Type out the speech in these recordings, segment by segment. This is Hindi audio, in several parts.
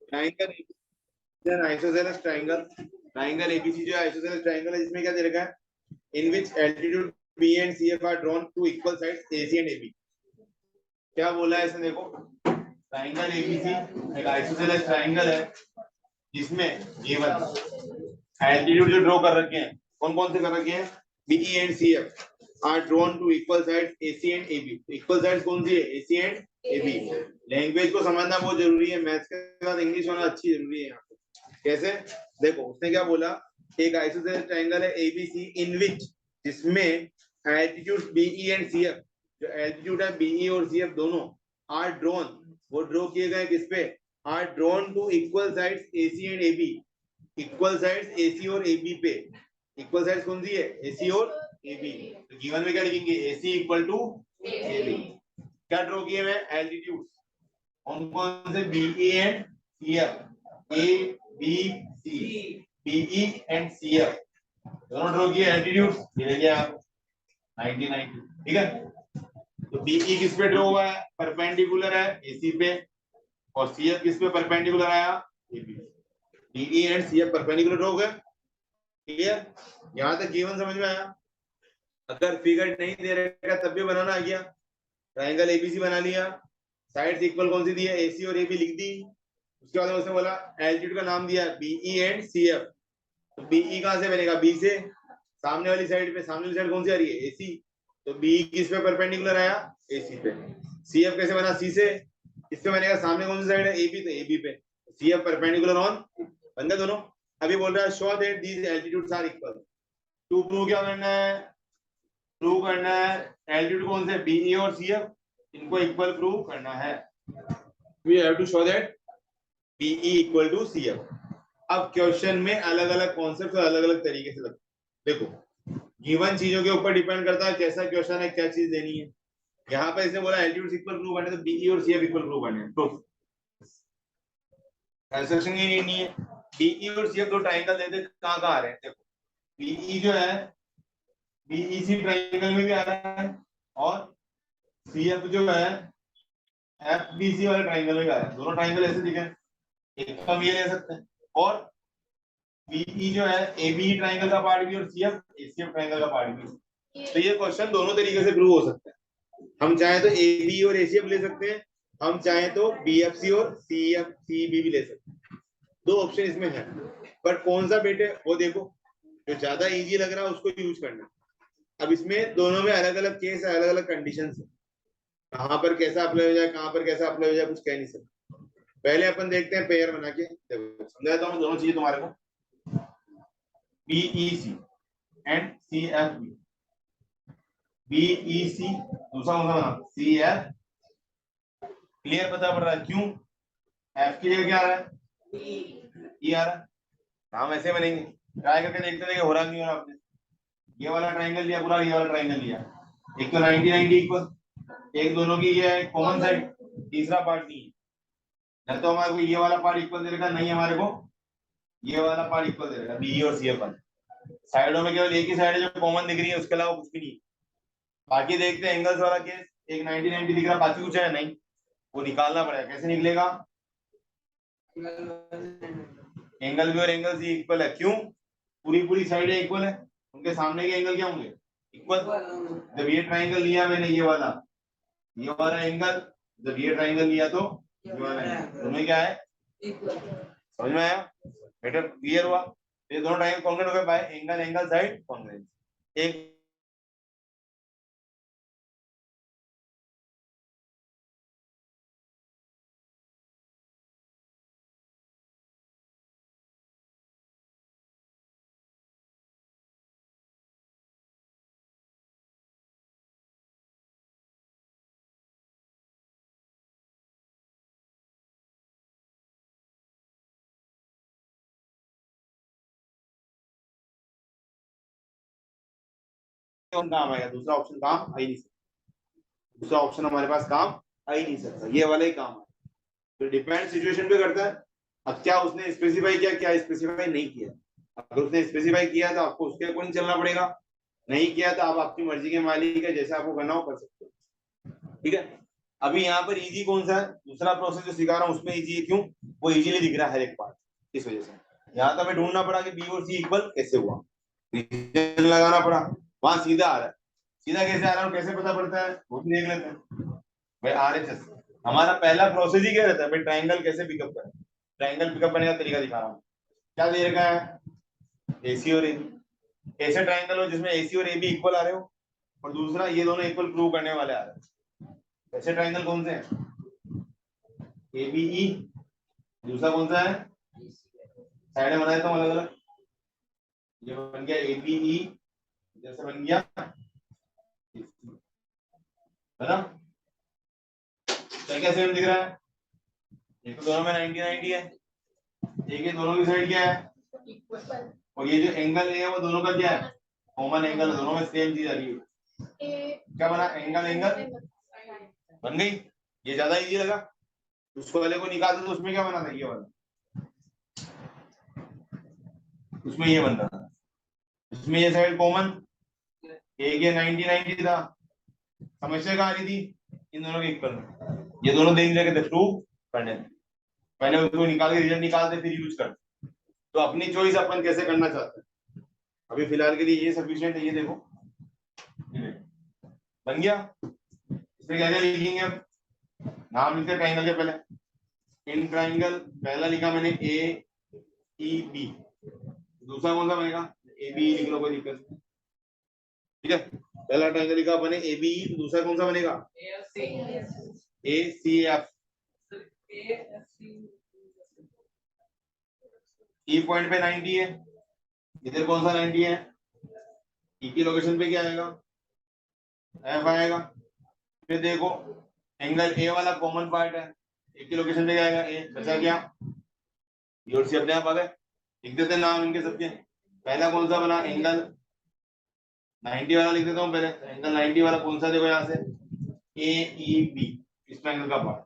Triangle isosceles triangle, triangle ABC जो आइसोसेलेस ट्राइंगल है, जिसमें क्या दे रखा है, in which altitude B and C F are drawn to equal sides AC and AB. क्या बोला है इसने, देखो ट्राइंगल एबीसी एक आइसोसेलेस ट्राइंगल है जिसमें गिवन एल्टीट्यूड जो ड्रॉ कर रखे हैं, कौन कौन से कर रखे हैं, BE and CF are drawn to equal sides AC and AB. Equal sides कौन सी है, एसी एंड एबी। लैंग्वेज को समझना बहुत जरूरी है, मैथ्स के साथ इंग्लिश होना अच्छी जरूरी है यहाँ पे। कैसे, देखो उसने क्या बोला, एक आइसोसेलेस ट्रायंगल है एबीसी इन विच, जिसमें एल्टीट्यूड बीई एंड सीएफ, जो एल्टीट्यूड है बीई और सीएफ दोनों, आर ड्रॉन, वो ड्रॉ किए गए किस पे, are drawn to equal sides AC and AB. Equal sides AC और एबी पे, इक्वल साइड्स कौन सी है, एसी और एबी। तो गिवन में क्या लिखेंगे, एसी इक्वल टू एबी। क्या ड्रॉ किए हुए, एल्टीट्यूड कौन कौन से, BE and CF, A B C, BE and CF दोनों ड्रॉ किए एल्टीट्यूड, ये देखिए आप 90 ठीक है। तो बीई किस पे ड्रॉ हुआ है, परपेंडिकुलर है एसी पे, और सीएफ किस पे परपेंडिकुलर आया, AB. BE and CF perpendicular हो गए, क्लियर, यहां तक गिवन समझ में आया। अगर फिगर नहीं दे रहेगा तब भी बनाना आ गया, ट्रायंगल एबीसी बना लिया, साइड्स इक्वल कौन सी दी है, एसी और एबी लिख दी। उसके बाद उसने बोला एल्टीट्यूड का नाम दिया बीई एंड सीएफ, तो बीई कहां से बनेगा, बी से, सामने वाली साइड पे, सामने वाली साइड कौन सी आ रही है, एसी, तो बीई किस पे परपेंडिकुलर आया, एसी पे। सीएफ कैसे बना, सी से, किस पे बनेगा, सामने कौन सी साइड है, एबी, तो एबी पे, सीएफ परपेंडिकुलर ऑन, बन गए दोनों। अभी बोल रहा है show that these altitudes are equal. To prove क्या करना है, प्रूव करना है एल्टीट्यूड कौन से, बीई और सीएफ, इनको इक्वल प्रूव करना है। We have to show that BE equal to CF. अब क्वेश्चन में अलग अलग कॉन्सेप्ट और अलग अलग तरीके से लगते, देखो गिवन चीजों के ऊपर डिपेंड करता है कैसा क्वेश्चन है, क्या चीज देनी है। यहाँ पे इसने बोला एल्टीट्यूड इक्वल प्रूव करने, तो बीई और सीएफ इक्वल प्रूव करने, प्रूफ कंस्ट्रक्शन ही नहीं है। बीई और सीएफ दो ट्रायंगल देते, कहाँ कहाँ आ रहे हैं, देखो बीई जो है बीईसी ट्रायंगल में भी आ रहा है, और सीएफ जो है एफबीसी वाले ट्रायंगल में भी आ रहा है। दोनों ट्रायंगल ऐसे दिखे, एक तो हम ये ले सकते हैं, और बीई जो है एबी ट्रायंगल का पार्ट भी और सीएफ एसीएफ ट्रायंगल का पार्ट भी। तो ये क्वेश्चन दोनों तरीके से प्रूव हो सकता है। हम चाहे तो एबी और एसीएफ ले सकते हैं, हम चाहे तो बीएफसी और सीएफ सीबी भी ले सकते हैं। दो ऑप्शन इसमें है, बट कौन सा बेटे वो देखो, जो ज्यादा इजी लग रहा है उसको यूज करना। अब इसमें दोनों में अलग अलग केस है, अलग अलग कंडीशन है, कहां पर कैसा अप्लाई हो जाए, कहां पर कैसा अप्लाई हो जाए, कुछ कह नहीं सकते। पहले अपन देखते हैं पेयर बना के, देखो समझाता हूँ दोनों चीजें तुम्हारे को। बीईसी एंड सीएफबी, बीईसी दूसरा कौन सा बना, सीएफ, क्लियर पता पड़ रहा है क्यों, एफ की जगह क्या आ रहा है, ई आ रहा है। हम ऐसे बनेंगे, ट्राई करके देखते थे कि हो रहा नहीं हो रहा। आपने ये वाला ट्रायंगल लिया पूरा, ये वाला ट्रायंगल लिया, एक तो 90 90 इक्वल, एक दोनों की ये कॉमन साइड, तीसरा पार्ट नहीं है, न तो हमारे को ये वाला पार्ट इक्वल दे देगा, नहीं हमारे को ये वाला पार्ट इक्वल दे देगा, बी और सी अपन साइडों में केवल एक ही साइड है जो कॉमन दिख रही है, उसके अलावा कुछ भी नहीं। बाकी देखते हैं एंगल्स वाला केस, एक 90 90 दिख रहा, बाकी कुछ है नहीं, वो निकालना पड़ेगा। कैसे निकलेगा, एंगल बी और एंगल सी इक्वल है, क्यों, पूरी पूरी साइड इक्वल है, उनके सामने के एंगल क्या होंगे, इक्वल। जब ये ट्राइंगल लिया मैंने, ये वाला एंगल, जब ये ट्राइंगल लिया तो ये वाला एंगल, दोनों क्या है, समझ में आया, बेटर क्लियर हुआ। ये दोनों ट्रायंगल कॉन्ग्रुएंट हो गए by angle angle side congruence. एक काम आएगा, दूसरा ऑप्शन काम आ ही नहीं सकता, दूसरा ऑप्शन हमारे पास काम आ ही नहीं सकता, ये वाला ही काम है। तो डिपेंड सिचुएशन पे करता है। अब क्या उसने स्पेसिफाई किया, क्या स्पेसिफाई नहीं किया, अगर उसने स्पेसिफाई किया तो आपको उसके अकॉर्डिंग चलना पड़ेगा, नहीं किया तो आप आपकी मर्जी के मालिक है, जैसे आपको करना हो कर सकते हो, ठीक है। अभी यहाँ पर इजी कौन सा है, दूसरा प्रोसेस जो सिखा रहा हूँ उसमें इजी है, क्यों, वो इजीली दिख रहा है हर एक पार्ट, इस वजह से। यहाँ तो हमें ढूंढना पड़ा कि बी और सी इक्वल कैसे हुआ, रीजन लगाना पड़ा, वहां सीधा आ रहा है, सीधा कैसे आ रहा है और कैसे पता पड़ता है वो भी देख लेते हैं भाई। RHS हमारा पहला प्रोसेस ही क्या रहता है भाई, ट्राइंगल कैसे पिकअप करें। ट्राइंगल पिकअप करने का तरीका दिखा रहा हूँ। क्या दे रखा है, AC और AB, ऐसे ट्राइंगल हो जिसमें AC और AB इक्वल आ रहे हो, और दूसरा ये दोनों इक्वल प्रूव करने वाले आ रहे हैं। ऐसे ट्राइंगल कौन से हैं, ABE, दूसरा कौन सा है, साइड में बनाया था अलग अलग, ये बन गया ABE, जैसे बन गया है ना, क्या क्या सेम दिख रहा है, एक तो दोनों में 90-90 है, एक ये दोनों की साइड क्या है, और ये जो एंगल है वो दोनों का क्या है, कॉमन एंगल, दोनों में सेम चीज आ रही है। क्या बना, एंगल एंगल बन गई, ये ज्यादा इजी लगा। उसको वाले को निकाल दो तो उसमें क्या बना था, ये वाला, उसमें ये बन रहा था, उसमें ये साइड कॉमन, एक ये 90-90 था, समस्या कहाँ आ रही थी, इन दोनों के इक्वल में, ये दोनों देख लेके थे प्रूव करने, पहले उसको निकाल के रिजल्ट निकालते फिर यूज करते। तो अपनी चॉइस अपन कैसे करना चाहते हैं, अभी फिलहाल के लिए ये सफिशिएंट है, ये देखो बन गया। इसमें क्या क्या लिखेंगे, अब नाम लिखते ट्राइंगल के पहले, इन ट्राइंगल पहला लिखा मैंने AEB, दूसरा कौन सा बनेगा, ABE लिख लो, कोई दिक्कत नहीं, ठीक है। पहला ट्राइंगल लिखा बने ABE, तो दूसरा कौन सा बनेगा, ACF, E पॉइंट पे 90 है, इधर कौन सा 90 है, E की लोकेशन पे क्या आएगा, F आएगा। फिर देखो एंगल A वाला कॉमन पार्ट है, A की लोकेशन पे क्या आएगा, A बचा क्या, ये और सी अपने आप आ गए, लिख देते हैं नाम इनके सबके। पहला कौन सा बना, एंगल 90 वाला लिख देता हूँ पहले, एंगल 90 वाला कौन सा, देखो यहाँ से AEB, इस ट्रायंगल का पार्ट,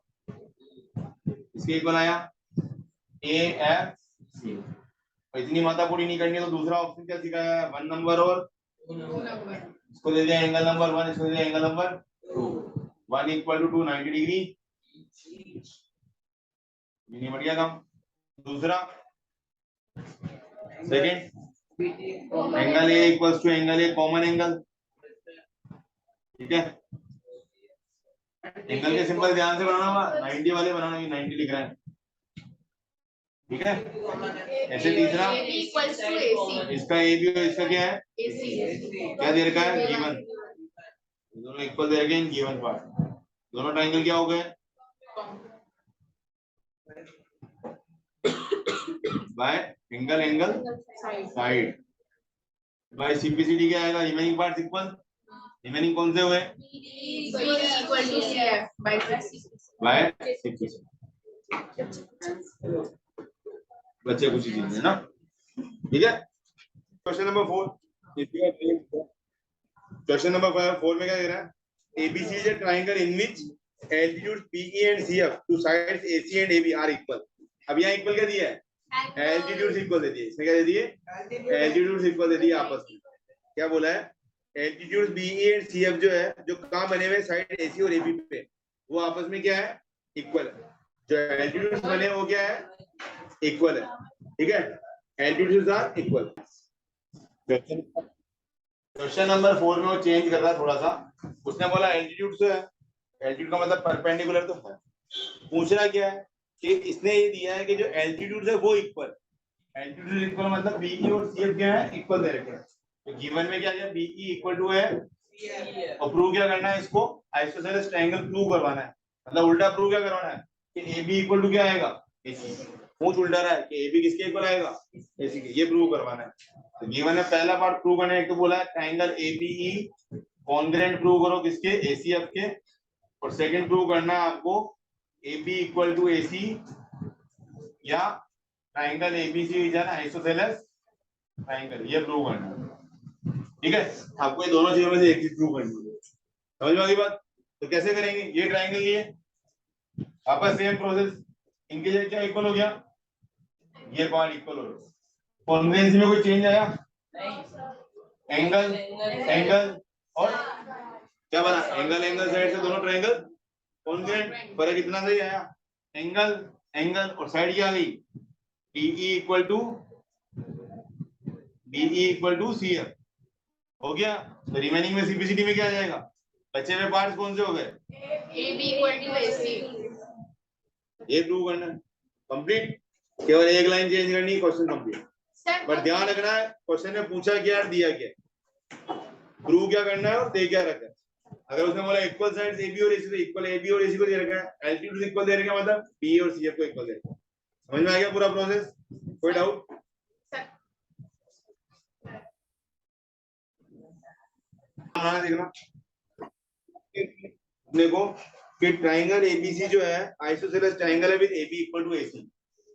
इसके इक्वल आया AFC। इतनी माथा पूरी नहीं करनी है तो दूसरा ऑप्शन क्या सिखाया है, 1 नंबर और इसको दे दिया एंगल नंबर 1, इसको दे दिया एंगल नंबर 2, 1 इक्वल टू 2 90 डिग्री, ये नहीं बढ़िया काम। दूसरा second, angle A equals to angle A common angle, ठीक है। एंगल के सिंबल ध्यान से बनाना होगा, 90 वाले बनाना, ये 90 लिख रहा है, ठीक है। ऐसे तीसरा इसका AB और इसका क्या है, क्या दे रखा है, गिवन, दोनों इक्वल दे रखे हैं, गिवन पार्ट, दोनों ट्रायंगल क्या हो गए, by angle angle side, by CPCD क्या आएगा, रिमेनिंग पार्ट इक्वल, रिमेनिंग कौन से हुए, बाय CPCD, बच्चे कुछ ही चीज है ना, ठीक है। क्वेश्चन नंबर 4, क्वेश्चन नंबर 4 में क्या दे रहा है, ABC is a triangle in which altitudes PE and CF to sides AC and AB are equal। अब यहाँ इक्वल क्या दिया है, एल्टीट्यूड्स इक्वल दे दिए, इसमें क्या दे दिए, एल्टीट्यूड्स इक्वल दे दिए आपस में। क्या बोला है, एल्टीट्यूड BE एंड CF जो है, जो कहाँ बने हुए साइड AC और AB पे, वो आपस में क्या है, इक्वल है। जो एल्टीट्यूड्स बने वो क्या है, इक्वल है, ठीक है, altitudes are equal. Question number 4 में वो चेंज कर रहा है थोड़ा सा, उसने बोला एल्टीट्यूड से है, एल्टीट्यूड का मतलब परपेंडिकुलर तो है, पूछना क्या है कि इसने ये दिया है कि जो एल्टीट्यूड है वो इक्वल, एल्टीट्यूड इक्वल मतलब BE और CF क्या है, इक्वल दे रखे हैं। तो गिवन में क्या है, BE इक्वल टू है, और प्रूव क्या करना है, इसको आइसोसेलेस ट्रायंगल प्रूव करवाना है, मतलब उल्टा प्रूव क्या करवाना है कि AB इक्वल टू क्या आएगा, AC, पूछ उल्टा रहा है कि AB किसके इक्वल आएगा, AC के, ये प्रूव करवाना है। तो गिवन में पहला पार्ट प्रूव करने, एक तो बोला है ट्रायंगल ABE कॉन्ग्रुएंट प्रूव करो किसके, ACF के, और सेकंड प्रूव करना है आपको AB इक्वल टू AC या triangle ABC is an isosceles triangle, ये प्रूव करना है, ठीक है। आपको ये दोनों चीजों में से एक चीज प्रूव करनी है, समझ में आ गई बात। तो कैसे करेंगे, ये ट्रायंगल लिए आपस सेम प्रोसेस, इनके जगह क्या इक्वल हो गया, ये पार्ट इक्वल हो गया, कॉन्ग्रुएंसी में कोई चेंज आया, एंगल एंगल और क्या बना, एंगल एंगल साइड से दोनों ट्रायंगल कॉन्ग्रुएंट, फर्क इतना सही आया, एंगल एंगल और साइड क्या आ गई, DE इक्वल टू CF हो गया। तो रिमेनिंग में सिंप्लिसिटी में क्या आ जाएगा, बचे हुए पार्ट्स कौन से हो गए, AB इक्वल टू AC। ये प्रूव करना है, कंप्लीट, केवल एक लाइन चेंज करनी है, क्वेश्चन कंप्लीट। पर ध्यान रखना है क्वेश्चन में पूछा क्या और दिया क्या, प्रूव क्या करना है और दे क्या रखा है। अगर उसने बोला इक्वल साइड्स AB और AC, तो इक्वल AB और AC को दे रखा है, एल्टीट्यूड इक्वल दे रखा है, मतलब B और CF को इक्वल दे रखा है। समझ में आ गया पूरा प्रोसेस, कोई डाउट? देखना देखो कि ट्राइंगल ABC जो है आइसोसेलेस ट्राइंगल है with AB equal to AC।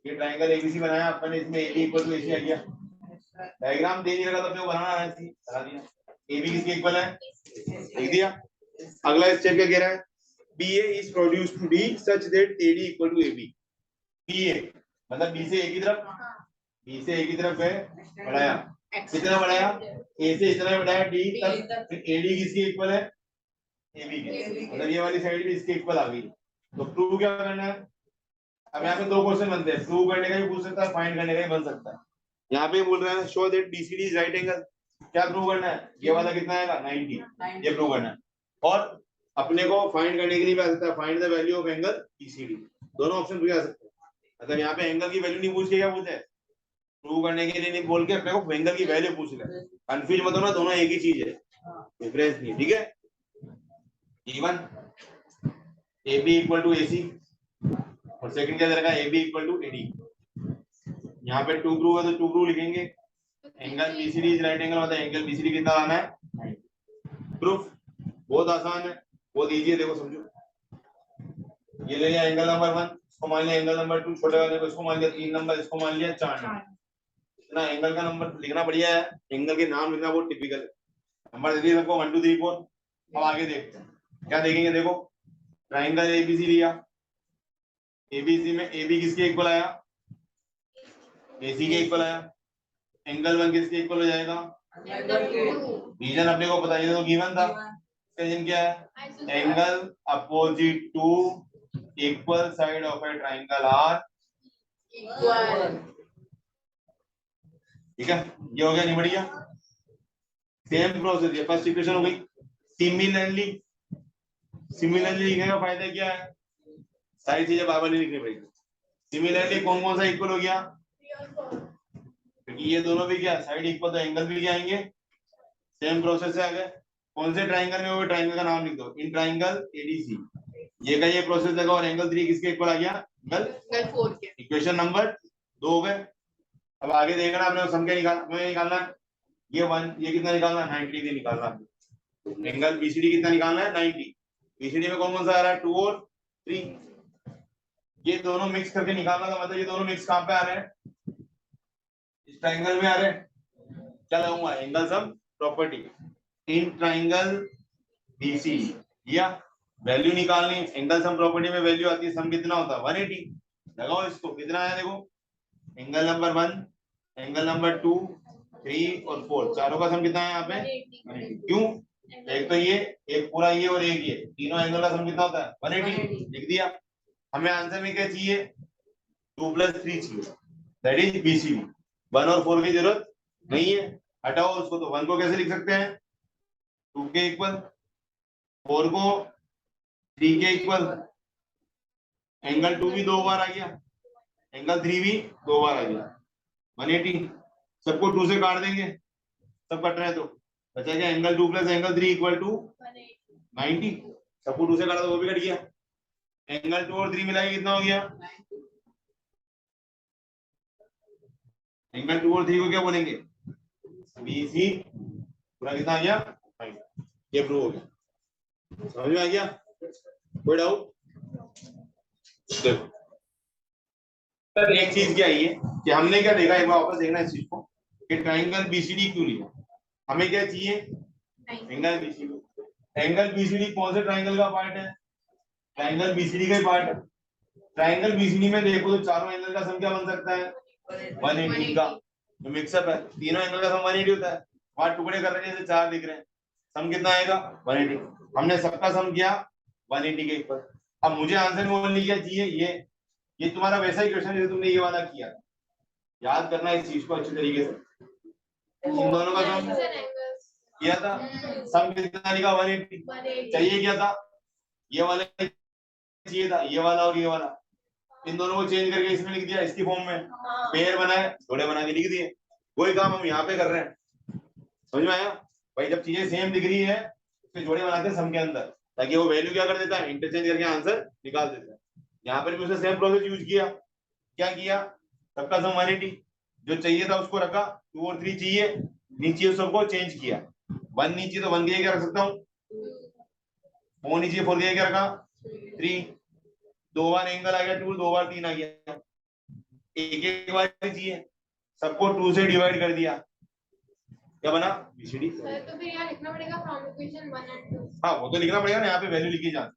ये ट्राइंगल ABC बनाया अपन, इसमें AB इक्वल टू AC आ गया। डायग्राम दे नहीं लगा तो अपने को बनाना आना चाहिए, बना दिया। AB किसके इक्वल है, लिख दिया। अगला स्टेप क्या कह रहा है, BA is produced to be such that AD equal to AB। BA मतलब B से A की तरफ, B से A की तरफ है बढ़ाया, कितना बढ़ाया, A से इतना बढ़ाया D तक, फिर AD किसके इक्वल है, AB के, मतलब ये वाली साइड भी इसके इक्वल आ गई। तो प्रूव क्या करना है, अब यहाँ पे दो क्वेश्चन बनते हैं, प्रूव करने का भी पूछ सकता है, फाइंड करने का भी बन सकता है। यहाँ पे बोल रहा है show that BCD is right angle, क्या प्रूव करना है, ये वाला कितना आएगा 90, ये प्रूव करना है। और अपने को फाइंड करने के लिए भी आ सकता है, find the value of angle BCD, दोनों ऑप्शन भी आ सकते हैं। अगर यहाँ पे एंगल की वैल्यू नहीं पूछ के क्या पूछे, प्रूव करने के लिए नहीं बोल के अपने को एंगल की वैल्यू पूछ ले, कंफ्यूज मत होना, दोनों एक ही चीज है, डिफरेंस नहीं, ठीक है। Even AB equal to AC और सेकंड क्या रहेगा, AB इक्वल टू AD। यहाँ पे टू प्रूव है तो टू प्रूव लिखेंगे, angle BCD is right angle, मतलब एंगल BCD कितना आना है, प्रूफ बहुत आसान है, बहुत इजी है, देखो समझो। ये ले लिया एंगल नंबर 1, इसको मान लिया एंगल नंबर 2, छोटे वाले को इसको मान लिया 3 नंबर, इसको मान लिया 4 नंबर। इतना एंगल का नंबर लिखना बढ़िया है, एंगल के नाम लिखना बहुत टिपिकल है। नंबर दे दिए सबको 1 2 3 4। अब आगे देखते हैं क्या देखेंगे, देखो ट्राइंगल ABC लिया, ABC में AB किसके इक्वल आया, AC के इक्वल आया, एंगल 1 किसके इक्वल हो जाएगा, रीजन अपने को पता है, तो गिवन था, रीजन क्या है, angle opposite to equal side of a triangle are equal. ठीक है, ये हो गया, नहीं बढ़िया। सेम प्रोसेस, ये फर्स्ट इक्वेशन हो गई। सिमिलरली सिमिलरली लिखने का फायदा क्या है, सारी चीजें बार बार नहीं लिखनी पड़ेगी। सिमिलरली कौन कौन सा इक्वल हो गया, क्योंकि ये दोनों भी क्या साइड इक्वल, तो एंगल भी क्या आएंगे, सेम प्रोसेस से आ गए। कौन से ट्राइंगल में, वो ट्राइंगल का नाम लिख दो, इन ट्राइंगल ADC, ये का ये प्रोसेस लगा, और एंगल 3 किसके इक्वल आ गया, एंगल 4 के। इक्वेशन नंबर 2 हो गए। अब आगे देखना आपने सम क्या निकालना है, ये 1, ये कितना निकालना है, 90 डिग्री निकालना है। एंगल BCD कितना निकालना है, 90। BCD में कौन कौन सा आ रहा है, 2 और 3, ये दोनों मिक्स करके निकालना था, मतलब ये दोनों मिक्स कहां पे आ रहे हैं, इस ट्राइंगल में आ रहे हैं। क्या लगाऊंगा, angle sum property in triangle BC, या वैल्यू निकालनी, एंगल सम प्रॉपर्टी में वैल्यू आती है, सम कितना होता है 180, लगाओ इसको, कितना आया देखो, एंगल नंबर 1, एंगल नंबर 2, 3 और 4, चारों का सम कितना है यहाँ पे, क्यों, एक तो ये, एक पूरा ये और एक ये, तीनों एंगल का सम कितना होता है 180, लिख दिया। हमें आंसर में क्या चाहिए, 2 + 3 चाहिए, दैट इज BCD। 1 और 4 की जरूरत नहीं है, हटाओ उसको, तो 1 को कैसे लिख सकते हैं, 2 के इक्वल, 4 को 3 के इक्वल, एंगल 2 भी 2 बार आ गया, एंगल 3 भी 2 बार आ गया, 180। सबको 2 से काट देंगे, सब कट रहे हैं, तो बचा क्या, एंगल 2 + एंगल 3 इक्वल टू 90, सबको 2 से काटा तो वो भी कट गया। एंगल 2 और 3 मिलाएंगे कितना हो गया, एंगल 2 और 3 को क्या बोलेंगे, BC, पूरा कितना आ गया, ये प्रूव हो गया। समझ में आ गया, कोई डाउट? देखो सर एक चीज क्या है कि हमने क्या देखा, एक बार वापस देखना इस चीज को, कि ट्राइंगल BCD क्यों लिया, हमें क्या चाहिए, एंगल BCD। एंगल BCD कौन से ट्राइंगल का पार्ट है, ट्राइंगल BCD का पार्ट है। ट्राइंगल BCD में देखो तो चारों एंगल का सम क्या बन सकता है, 180 का, जो मिक्सअप है, तीनों एंगल का सम 180 होता है। वहां टुकड़े कर रहे हैं जैसे 4 दिख रहे हैं, सम कितना आएगा 180, हमने सबका सम किया 180 के इक्वल, अब मुझे आंसर में बोलने क्या चाहिए, ये तुम्हारा वैसा ही क्वेश्चन है तुमने ये वाला किया, याद करना इस चीज को अच्छी तरीके से। इन दोनों का सम किया था, सम कितना लिखा 180, चाहिए क्या था, ये वाला चाहिए था, ये वाला और ये वाला, इन दोनों को चेंज करके इसमें लिख दिया, इसकी फॉर्म में पेयर बनाए, जोड़े बना के लिख दिए। वही काम हम यहाँ पे कर रहे हैं, समझ में आया भाई? जब चीजें सेम दिख रही है उसके जोड़े बनाते हैं सम के अंदर, ताकि वो वैल्यू क्या कर देता है, इंटरचेंज करके आंसर निकाल देता है। यहाँ पर भी उसने सेम प्रोसेस यूज किया, क्या किया, सबका सम 180, जो चाहिए था उसको रखा, 2 और 3 चाहिए, नीचे सबको चेंज किया, 1 नीचे तो 1 के क्या रख सकता हूँ, 4 नीचे 4 के क्या रखा 3, 2 बार एंगल आ गया 2, 2 बार 3 आ गया, एक एक बार चाहिए, सबको 2 से डिवाइड कर दिया, क्या बना बीसीडी। सर तो फिर यहाँ लिखना पड़ेगा फ्रॉम इक्वेशन 1 और 2। हाँ वो तो लिखना पड़ेगा ना, यहाँ पे वैल्यू लिखी जाती,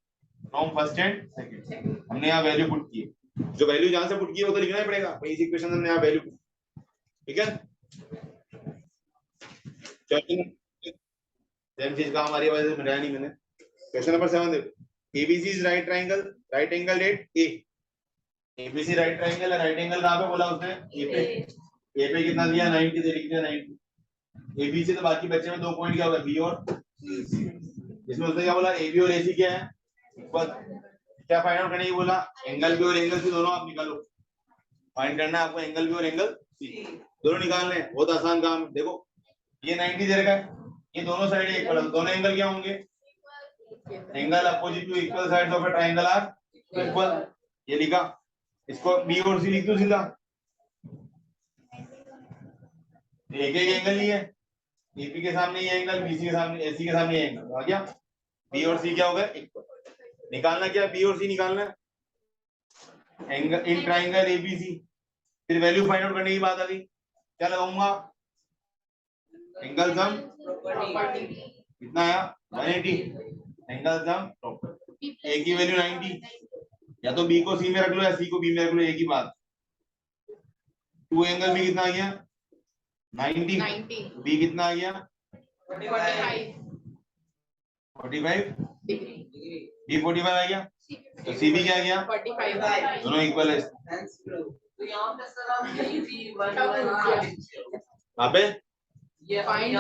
फ्रॉम फर्स्ट एंड सेकंड, हमने यहाँ वैल्यू पुट की, जो वैल्यू जहां से पुट की है वो तो लिखना ही पड़ेगा भाई, इस इक्वेशन में हमने यहाँ वैल्यू, ठीक है। सेम चीज का हमारी वजह से मिलाया नहीं मैंने। क्वेश्चन नंबर 7 देखो, ABC is right triangle, right angle at A, ABC right triangle है, राइट एंगल कहां पे बोला उसने, ए पे, ए पे कितना दिया 90 दे, लिख दिया 90, एबीसी तो बाकी बच्चे में 2 पॉइंट क्या होगा बी और सी, इसमें उसने क्या बोला ए बी और एसी क्या है इक्वल, क्या फाइंड आउट करने की बोला, एंगल बी और एंगल सी दोनों आप निकालो, फाइंड करना है आपको एंगल बी और एंगल सी, दोनों निकालने हैं, बहुत आसान काम है। देखो ये 90 दे रखा है, ये दोनों साइड इक्वल है, दोनों एंगल क्या होंगे, angle opposite to equal sides of a triangle are equal, ये लिखा, इसको बी और सी लिख दो सीधा, एक एक एंगल ही है, एपी के सामने ये एंगल, बीसी के सामने, एसी के सामने ये एंगल आ गया, बी और सी क्या होगा इक्वल, निकालना क्या बी और सी निकालना है, एंगल इन ट्रायंगल एबीसी, फिर वैल्यू फाइंड आउट करने की बात आ गई, क्या लगाऊंगा, एंगल सम कितना आया 180, एंगल सम प्रॉपर्टी, ए की वैल्यू 90, या तो बी को सी में रख लो या सी को बी में रख लो, एक ही बात, 2 एंगल बी कितना आ गया 90, बी कितना आ गया 45 डिग्री, बी 45 आ गया, तो सी भी क्या आ गया 45, दोनों इक्वल है, तो यहाँ पे सर आप यही भी वहां पे ये फाइंड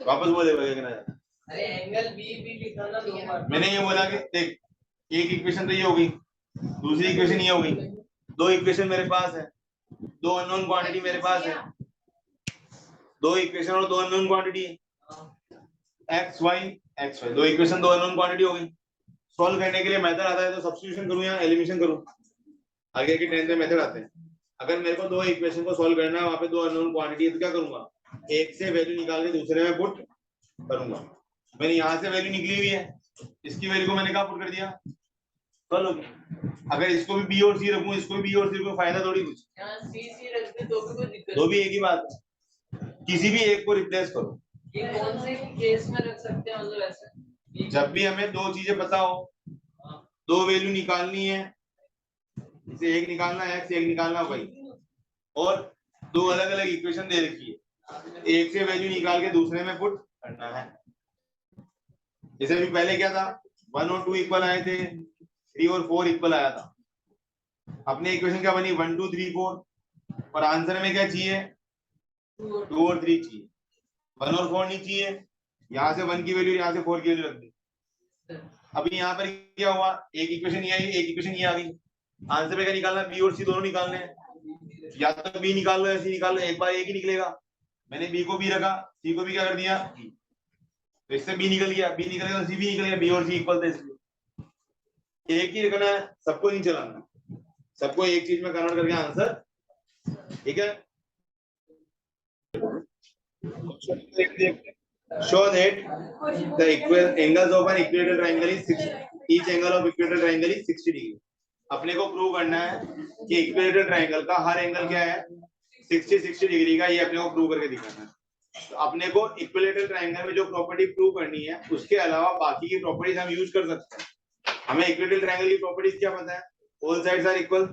वापस बोले कहना है। अरे एंगल बी भी लिखा ना 2 बार, मैंने ये बोला कि देख एक इक्वेशन तो ये हो गई, दूसरी इक्वेशन ये हो गई, 2 इक्वेशन मेरे पास है, 2 अननोन क्वांटिटी मेरे पास है, 2 इक्वेशन और 2 अननोन क्वांटिटी है, X Y 2 equation 2 unknown quantity हो गई, सॉल्व करने के लिए मेथड आता है तो सब्स्टिट्यूशन करूं या एलिमिनेशन करूं, आगे के 10th में मेथड आते हैं, अगर मेरे को 2 इक्वेशन को सॉल्व करना है, वहां पे 2 अननोन क्वांटिटी है तो क्या करूंगा, एक से वैल्यू निकाल के दूसरे में पुट करूंगा, मैंने यहाँ से वैल्यू निकली हुई है, इसकी वैल्यू को मैंने कहा पुट कर दिया, चलो अगर इसको भी बी और सी रखूं, इसको भी बी और सी रखूं, फायदा थोड़ी कुछ, यहाँ सी सी रखते तो भी कोई दिक्कत दो भी एक ही बात है, किसी भी एक को रिप्लेस करो, ये कौन से केस में रख सकते हैं, मतलब ऐसे जब भी हमें 2 चीजें पता हो, 2 वैल्यू निकालनी है, इसे एक निकालना है एक्स, एक निकालना वाई, और 2 अलग अलग इक्वेशन दे रखी है, एक से वैल्यू निकाल के दूसरे में पुट करना है, जैसे भी पहले क्या था 1 और 2 इक्वल आए थे, 3 और 4 इक्वल आया था, अपने इक्वेशन क्या बनी 1 2 3 4, और आंसर में क्या चाहिए 2 और 3 चाहिए, 1 और 4 नहीं चाहिए, यहाँ से 1 की वैल्यू यहाँ से 4 की वैल्यू रख दी, अभी यहाँ पर क्या हुआ, एक इक्वेशन ये आई, एक इक्वेशन ये आ गई, आंसर में क्या निकालना, बी और सी दोनों निकालने हैं, या तो बी निकाल लो या सी निकाल लो, एक बार एक ही निकलेगा, मैंने बी को बी रखा, सी को भी क्या कर दिया, तो इससे बी निकल गया, बी निकलेगा तो सी भी निकलेगा, बी और सी इक्वल थे, इसलिए एक ही रखना है, सबको नहीं चलाना, सबको एक चीज में कन्वर्ट करके आंसर, ठीक है। Show that the angles of an equilateral triangle is 60. Each angle of equilateral triangle is 60 degree. अपने को प्रूव करना है कि इक्विलेटरल ट्रायंगल का हर एंगल क्या है 60 डिग्री का, ये अपने को प्रूव करके दिखाना है। तो अपने को इक्विलेटरल ट्रायंगल में जो प्रॉपर्टी प्रूव करनी है उसके अलावा बाकी की प्रॉपर्टीज हम यूज कर सकते हैं। हमें इक्विलेटरल ट्रायंगल की प्रॉपर्टीज क्या पता है, all sides are equal,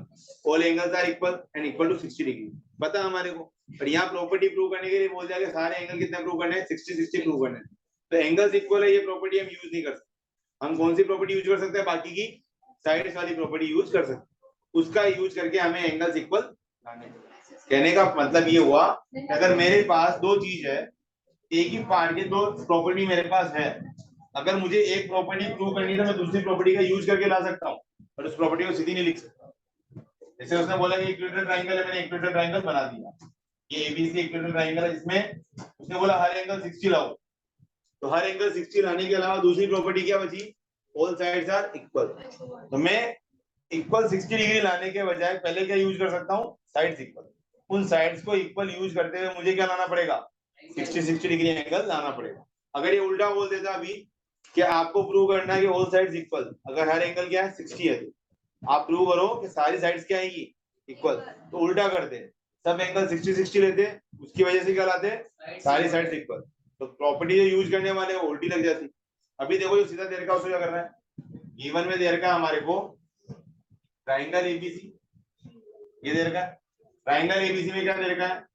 all angles are equal and equal to 60 degree पता है हमारे को। पर यहाँ प्रॉपर्टी प्रूव करने के लिए बोल दिया कि सारे एंगल कितने प्रूव करने हैं 60 प्रूव करने हैं, तो एंगल्स इक्वल है ये प्रॉपर्टी हम यूज नहीं कर सकते। हम कौन सी प्रॉपर्टी यूज कर सकते हैं? बाकी की साइड्स वाली प्रॉपर्टी यूज कर सकते हैं, उसका यूज करके हमें एंगल्स इक्वल लाने हैं। कहने का मतलब ये हुआ कि अगर मेरे पास दो चीज है, एक ही पार्ट के दो प्रॉपर्टी मेरे पास है, अगर मुझे एक प्रॉपर्टी प्रूव करनी है तो मैं दूसरी प्रॉपर्टी का यूज करके ला सकता हूँ, और उस प्रॉपर्टी को सीधी नहीं लिख सकता। जैसे उसने बोला कि इक्विलेटरल ट्रायंगल है, मैंने इक्विलेटरल ट्रायंगल बना दिया, ये एबीसी इक्विलेटरल ट्रायंगल है, जिसमें उसने बोला हर एंगल 60 लाओ, तो हर एंगल 60 लाने के अलावा दूसरी प्रॉपर्टी क्या बची? All sides are equal. तो मैं इक्वल 60 डिग्री लाने के बजाय पहले क्या यूज कर सकता हूँ? Sides equal. उन साइड्स को इक्वल यूज करते हुए मुझे क्या लाना पड़ेगा? 60 डिग्री एंगल लाना पड़ेगा। अगर ये उल्टा बोल देता अभी कि आपको प्रूव करना है कि ऑल साइड्स इक्वल, अगर हर एंगल क्या है 60 है, तो आप प्रूव करो कि सारी साइड्स क्या आएगी? इक्वल। तो उल्टा करते, सब एंगल 60 लेते, उसकी वजह से क्या लाते? सारी साइड्स इक्वल। तो प्रॉपर्टी जो यूज करने वाले वो उल्टी लग जाती। अभी देखो जो सीधा दे रखा है उसको क्या करना है? गिवन में दे रखा है हमारे को ट्रायंगल एबीसी, ये दे रखा है। ट्रायंगल एबीसी में क्या दे रखा है?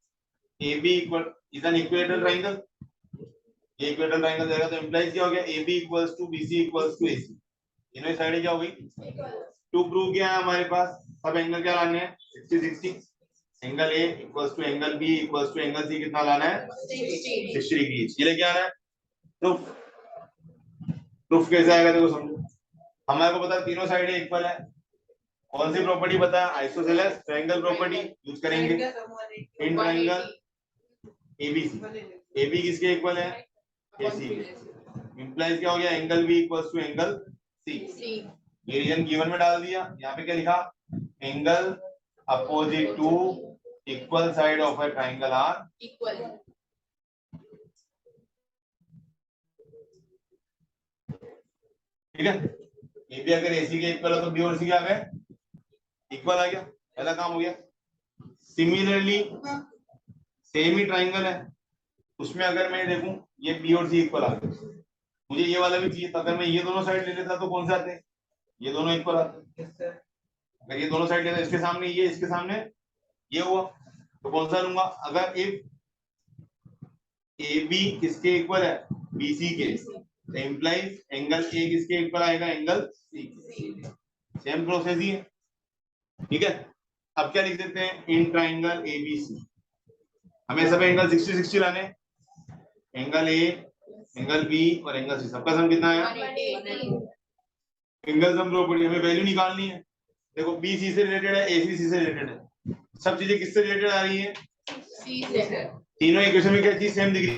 AB equal is an equilateral triangle, ये इक्विलेटरल ट्रायंगल देगा तो इंप्लाइज क्या हो गया? AB equals to BC equals to AC, तीनों साइडें क्या हो गई? टू प्रूव किया है हमारे पास, सब एंगल क्या लाने हैं? 60 angle A equals to angle B equals to angle C कितना लाना है? 60 डिग्री। ये लेके आना है। प्रूफ प्रूफ कैसे आएगा देखो समझो। हमारे को पता है तीनों साइडें इक्वल है, कौन सी प्रॉपर्टी पता है? आइसोसेलेस ट्रायंगल प्रॉपर्टी यूज करेंगे इन ट्रायंगल ABC। AB किसके इक्वल है? AC। इंप्लाइज क्या हो गया? Angle B equals to angle C। ये रीजन गिवन में डाल दिया। यहाँ पे क्या लिखा? Angle opposite to equal side of a triangle are equal. ठीक है। ये भी अगर AC के इक्वल हो तो B और C क्या आ गए? इक्वल आ गया, पहला काम हो गया। सिमिलरली सेम ही ट्रायंगल है, उसमें अगर मैं देखूं ये B और C इक्वल आ गए, मुझे ये वाला भी चाहिए था। अगर मैं ये दोनों साइड ले लेता तो कौन से आते? ये दोनों इक्वल आते। अगर ये दोनों साइड लेता, इसके सामने ये, इसके सामने ये हुआ, तो कौन सा लूंगा? अगर इफ AB किसके इक्वल है? BC के, तो इंप्लाइज एंगल A किसके इक्वल आएगा? Angle C। सेम प्रोसेस ही है, ठीक है। अब क्या लिख देते हैं? इन ट्रायंगल ABC हमें सब एंगल 60 लाने, एंगल A, एंगल B और एंगल C, सबका सम कितना है? एंगल सम प्रॉपर्टी हमें वैल्यू निकालनी है। देखो BC से रिलेटेड है, AC C से रिलेटेड है, सब चीजें किससे रिलेटेड आ रही है? C से। तीनों इक्वेशन में क्या चीज सेम दिख रही है?